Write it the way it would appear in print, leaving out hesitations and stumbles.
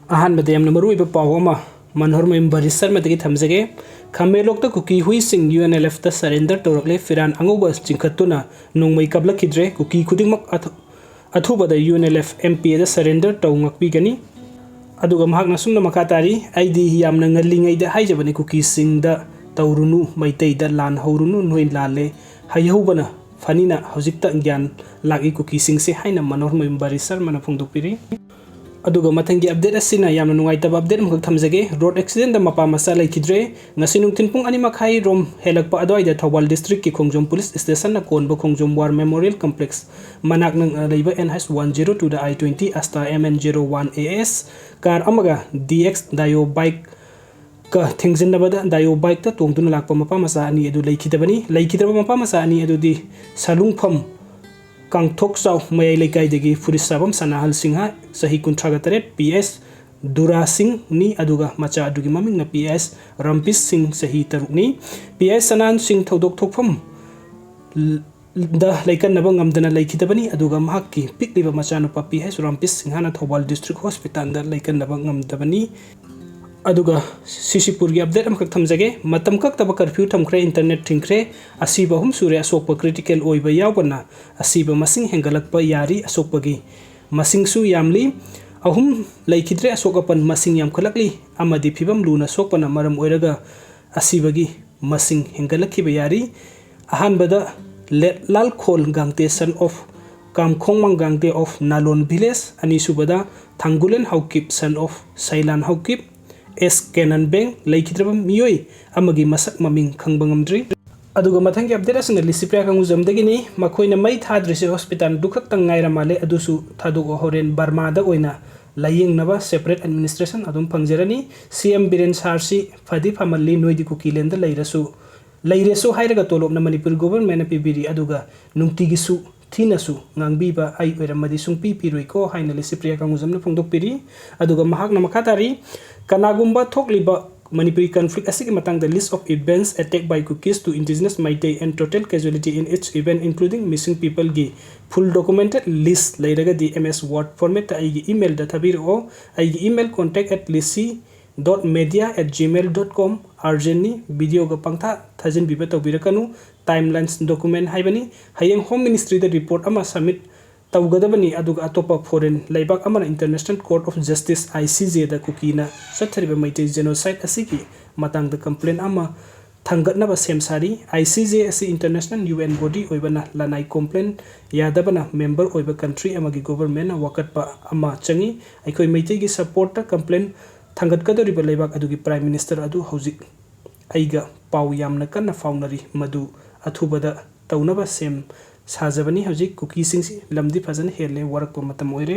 अहानबदे यामना मरुइबा पाव अमा मनहरमयम बरिसर Madgi थमजगे खमेलोक्ता cookie हुइसिंग UNLF ता surrender तौरकले फिरान अंगोबा चिंखतुना नोंमै कबलखिद्रे cookie खुदिंगमक अथुबदा UNLF MP दा सरेंडर तौंगकपिगनी अदुगा महाकना सुमना मखातारी आइदी यामना ngaliङैदा हाइजबनी कुकीसिंग दा तौरुनु मैतैदा लान हौरुनु नोइ लाले हायहौबना फनिना हौजिकता ज्ञान लागी कुकीसिंग से हाइना मनहरमयम बरिसर मना फोंदोकपिरि अदुगा मथंगी अपडेट असिना यामना नुंगाइतबा अपडेट मखक थमजगे रोड एक्सीडेंट दा मपा मसा लैखिद्रे ngasi नुंगथिन पुंग अनि मखाइ रोम हेलकपा अदवाइदा थौबाल डिस्ट्रिक्ट की खोंजोम पुलिस स्टेशन ना कोनबो खोंजोम वार मेमोरियल कॉम्प्लेक्स मनाक नंग लैबा NH102 दा I20 asta MN01AS कार अमगा DX दायो बाइक का थेंगजिनबदा दायो बाइक ता तोंगदुना लाकपा मपा मसा अनि अदु लैखिद्रबा मपा मसा अनि अदुदी सालुंगफम कांगथोकसाव मयाई लेकाइदगी पुलिस साबम सनाहल सिंहा सही 38 PS दुरा सिंह नि अदुगा मचा अदुगी ममिंग PS रंपिस सिंह सही 3 नि PS सनान सिंह थौदोक थोकफम दा लैकन नबं ngамदना लैखिदबनी अदुगा महक्की पिकलिबा मचा नुपा PS रंपिस सिंहाना थौबाल डिस्ट्रिक्ट हॉस्पिटल दा लैकन नबं ngамदबनी अदुगा सिसिपुरगी अपडेट अमखक थमजगे मतम कक्तबा कर्फ्यू थमख्रे इंटरनेट थिंख्रे असीबा हुम सूर्य असोकपा क्रिटिकल ओइबा यावबना असीबा मसिंग हेंगलकपा यारी असोकपगी मसिंगसु यामली अहुम लैखिद्रे असोकपन मसिंग यामखलकली अमदि फिबम लुना सोकपना मरम ओइरगा असीबगी मसिंग हेंगलखिबा यारी अहानबदा Lal Khol Gangte son of Kamkhongmang Gangte of Nalon village अनिसुबदा Thangulen Haokip son of Sailan Haokip S कैनन बैंक लैखिद्रबा मियोई अमगी मसक ममिंग खंगबंगमद्री अदुगा मथंगी अपडेट असंग लिसिप्रिया कंगुजमदगिनी मखोइना मै थाद्रिसे हॉस्पिटल दुखक्तंग ngaira male adusu thaduk horen Burma da oina layingnaba separate administration adum phangjerani CM Biren Sarsi phadi phamalli noidi kukilenda leiresu hairaga tolopna Manipur government pibiri aduga nungtigisu thinasu ngangbiba ai oiramadi sungpi piroiko haina liसिप्रिया कंगुजमना फोंदोकपिरि अदुगा महाकना मखातारी कनागुम्बा थोकलिबा Manipuri conflict asigi matang the list of events attacked by cookies to indigenous Meitei and total casualty in each event including missing people gi full documented list leiraga the MS Word format ai email da thabiro ai email contact@lisi.media@gmail.com urgently video ga pangtha thajin biba tawbirakanu timelines document haibani hayeng home ministry da report ama submit तौगदबनी अदुगा अतोपा foreign लाइबाक अमना international court of justice ICJ दा कुकीना सत्थरिबा Meitei genocide असिकी मतंग द कंप्लेन अमा थंगतनबा सेमसारी ICJ असि इंटरनेशनल UN बॉडी ओइबना लानाई कंप्लेन यादबना मेंबर ओइबा कंट्री अमगी गवर्नमेंट वकतपा अमा चंगी अइखोइ मैतेगी सपोर्ट ता कंप्लेन थंगतकदोरिबा लाइबाक अदुगी प्राइम मिनिस्टर अदु हौजिक आइगा पाउ यामना कन्ना फाउनरी मदु अथुबदा तौनबा सेम साजबनी हौजिक कुकीसिंग लमदी फजन हेले वरक मतम ओइरे